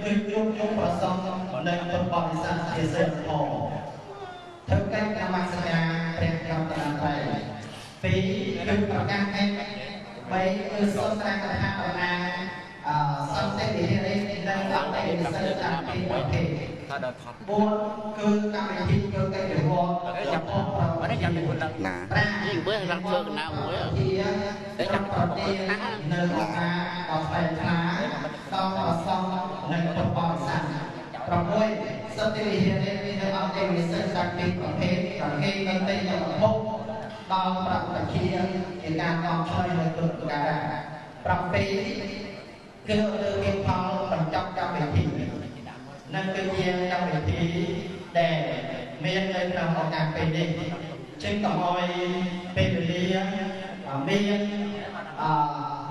គឺជួបជុំប្រសងនៅប្រព័ន្ធវិសាស្ត្រជាសិទ្ធិផងធ្វើកិច្ចនមស្ការព្រះរតនត្រ័យពីរគឺប្រកាសឯកបីគឺសូមតាមកថាតំណាងសន្តិវិហារីនិងសន្តិវិសិទ្ធតាមពីប្រភេទ4គឺកម្មវិធីធ្វើកិច្ចវត្តចំពោះប្រទេសយ៉ាងមួយណានេះមើលrằngធ្វើកណ្ដាលមួយតែចាំប្រទេសនៅក្នុងការដល់ផ្លែខ្លាដល់ប្រសងនិងប្រព័ន្ធសាស្ត្រ6សន្តិវិហារីនិងអន្តរវិសិទ្ធតាមពីប្រភេទប្រភេទនៅទីយ៉ាងវត្ថុដល់ប្រតិជាជាការកងឆ្លើយនៅទុនការ7គឺលើមានផលបញ្ចប់កម្មវិធីនិងគឺជាកម្មវិធីដែលមាននៅក្នុងឱកាសពេលនេះจึงកុំឲ្យពេលវេលាមាន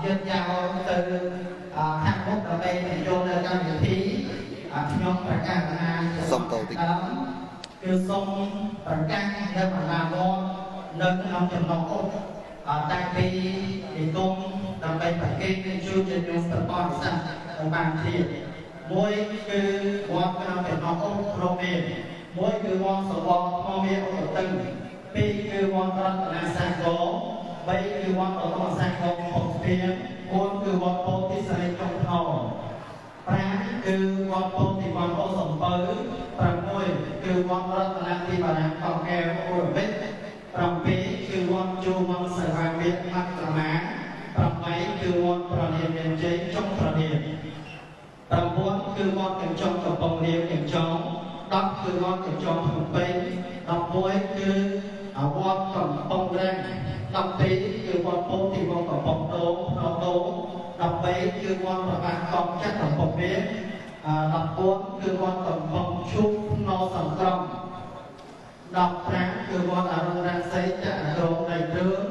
យឺតយ៉ាវទៅខាងមុខដើម្បីចូលនៅកម្មវិធីខ្ញុំប្រកាសថាសូមតតិចគឺសូមប្រកាសនៅបណ្ដាវត្តនៅក្នុងចំណងអុកតាំងពីនិគមដើម្បីប្រកេតជួយជាយុទ្ធប្រព័ន្ធសាស្ត្របានទៀតមួយគឺវត្តក្នុងចំណងអុករមមានមួយគឺវត្តសវរធម្មមានឧបតឹងពីរគឺវត្តរតនសាគរ3គឺវត្តរតនសាគរខុសស្ពាន4គឺវត្តពោធិសរិចុងថ្ន5គឺវត្តពោធិវត្តអូសំពៅ6គឺវត្តរតនទីបារាំងកោះកែវអូរវិទ្យ7គឺវត្តជួរវត្តសេវាវិទ្យមត្រមា8គឺវត្តប្រលានមានជ័យចុងប្រលាន9គឺវត្តកញ្ចុងកំពង់រាមកញ្ចុង10គឺវត្តកញ្ចុងភ្នំពេញ11គឺវត្តកំពង់រាំង12គឺវត្តពោធិវត្តកំពង់តោភ្នំតោ13គឺវត្តប្របានកងចាត់កំពង់រាម14គឺវត្តកំពង់ឈូកភ្នំសង្គ្រោះ15គឺវត្តអរុណរាសីចក្រមនៃគ្រឿង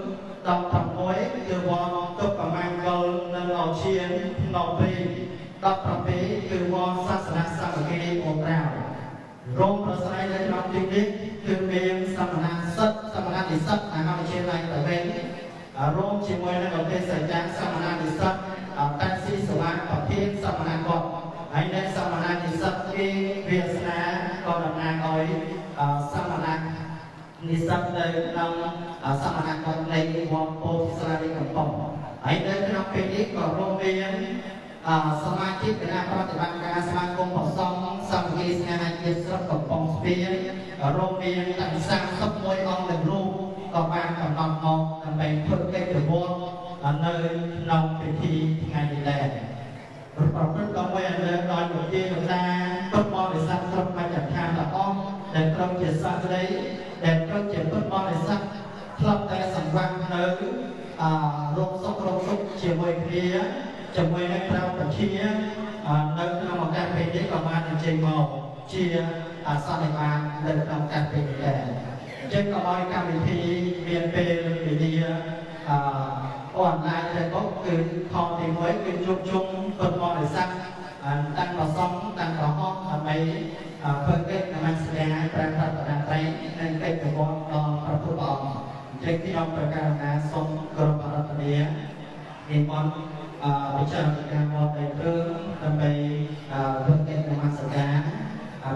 16គឺវត្តទុកប្រមាណកលនៅអោឈៀនភ្នំព្រី17គឺវត្តសាសនាសាមគ្គីអូត្រាវរោមប្រស្រ័យនៅក្នុងទីនេះគឺមានសមណសិទ្ធសមណនិស្សិតមហាវិទ្យាល័យតាវិញរោមជាមួយនឹងប្រទេសអាចារ្យសមណនិស្សិតតាស៊ីសវណ្ណប្រធានសមណគាត់ហើយនៅសមណនិស្សិតគេវាសនាក៏តំណាងឲ្យសមណនិស្សិតនៅក្នុងសមណគាត់នៃវត្តពោធិសរិកំពង់ហើយនៅក្នុងពេលនេះក៏រួមមានសមាជិកគណៈប្រតិបត្តិការសមាគមប្រសងសង្គមស្នេហាជាតិស្រុកកំពង់ស្ពានរួមមានទាំង31អង្គទាំងរូបក៏បានកំណត់មកដើម្បីធ្វើកិច្ចប្រវត្តិនៅក្នុងពិធីថ្ងៃនេះដែរប្រព្រឹត្តក៏មួយអនុដោយវិជាកតាពុទ្ធបរិស័ទគ្រប់មជ្ឈដ្ឋានទាំងអស់ដែលក្រុមជាសាស្ត្រីដែលក្រុមជាពុទ្ធបរិស័ទធ្លាប់តែសង្វាក់នៅរោគសុខជាមួយគ្នាជាមួយនឹងក្រៅប្រជានៅក្នុងឱកាសពេលនេះក៏បានអញ្ជើញមកជាសន្និបាតនៅក្នុងឱកាសពេលនេះដែរអញ្ចឹងក៏ឲ្យកម្មវិធីមានពេលវេលាអនឡាញទៅមកគឺខំទី1គឺជួបជុំពុទ្ធបរិស័ទតាំងប្រសំតាំងប្រហោះដើម្បីធ្វើកិច្ចនមស្ការព្រះរតនត្រ័យនិងកិច្ចប្រវត្តិដល់ព្រះពុទ្ធអង្គអញ្ចឹងខ្ញុំប្រកាសថាសូមគោរពអរគុណនិមន្តវិចារការវត្តដែលព្រឹងដើម្បីធ្វើកិច្ចនមស្ការ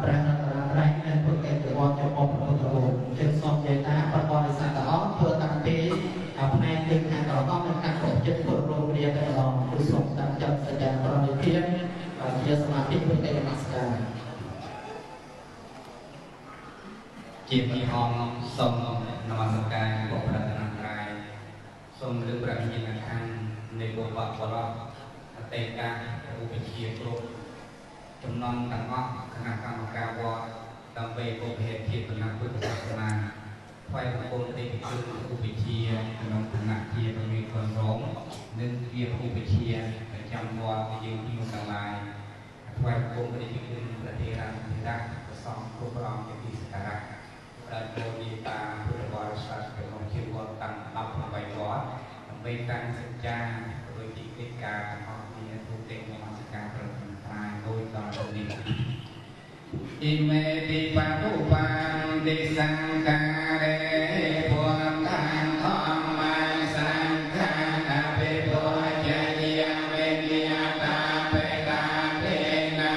ព្រះរតនត្រ័យនិងធ្វើកិច្ចប្រវត្តិចំពោះព្រះពុទ្ធរូបជាសូមនិយាយថាព្រះបរិស័ទទាំងអស់ធ្វើតាំងពីផ្នែកទីខាងក្រហមនិងខាងក្រោមចិត្តពុទ្ធរូបរាតែម្ដងគឺសូមតាំងចិត្តសច្ចាប្រណិធានជាសមាធិធ្វើកិច្ចនមស្ការជាពីអង្គសូមនមស្ការព្រះរតនត្រ័យសូមលើកព្រះវិញ្ញាណក្ខន្ធនៃបុព្វបុរសអតីតឧបជាគ្រប់ចំណងទាំងអស់គណៈកម្មការវត្តដើម្បីពុទ្ធហេតុភាពគណៈពុទ្ធសាសនាថ្វាយបង្គំទេពជនឧបជាក្នុងគណៈជាប្រមេខនរងនិងជាឧបជាប្រចាំវត្តយើងខ្ញុំទាំងឡាយថ្វាយបង្គំទេពជនប្រតិរាធិរាជប្រសងគ្រប់ព្រះអង្គជាទីសក្ការៈដែលពោលីតាពុទ្ធបរិស័ទក្នុងជាវត្តតាំង18វត្តដើម្បីតាំងសច្ចាដោយទីកិច្ចការរបស់គ្នាទូទៅនមស្ការព្រះប្រទានដោយដល់នេះអ៊ីមេទីបាតុបានទេសង្ការេពុនតានធម្មសង្ខារអភិពុជយាវេនិយតាបេតាទេណា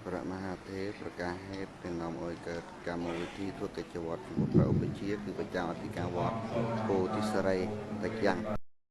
ព្រះមហាទេវប្រកាសហេតុទាំងនាំឲ្យកើតកម្មវិធីធ្វើកិច្ចវត្តជាមួយព្រះឧបជាគឺប្រចាំអធិការវត្តពោធិសរីតិយ៉ាង